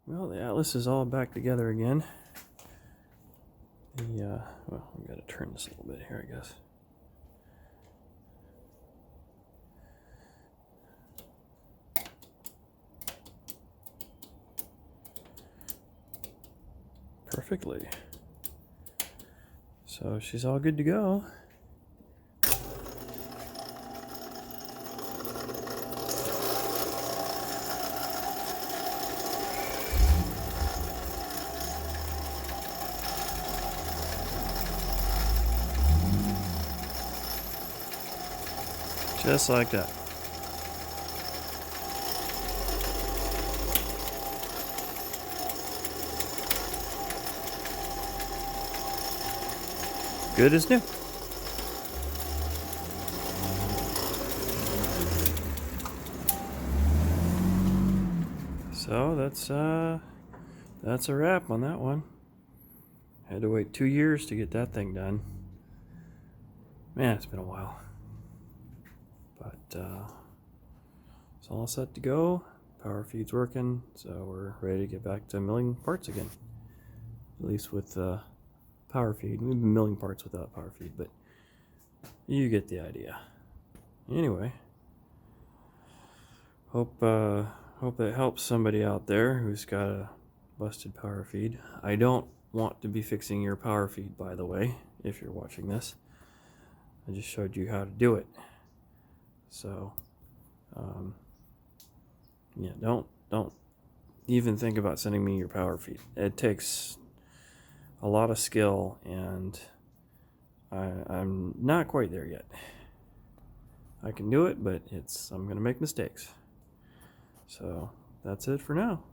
Well, the Atlas is all back together again. Well, I've got to turn this a little bit here, I guess. Perfectly. So she's all good to go. Just like that. Good as new. So that's a wrap on that one. Had to wait 2 years to get that thing done. Man, it's been a while. But it's all set to go. Power feed's working, so we're ready to get back to milling parts again. At least with power feed. We've been milling parts without power feed, but you get the idea. Anyway, hope that helps somebody out there who's got a busted power feed. I don't want to be fixing your power feed, by the way, if you're watching this. I just showed you how to do it. So, yeah, don't even think about sending me your power feed. It takes a lot of skill, and I'm not quite there yet. I can do it, but I'm going to make mistakes. So that's it for now.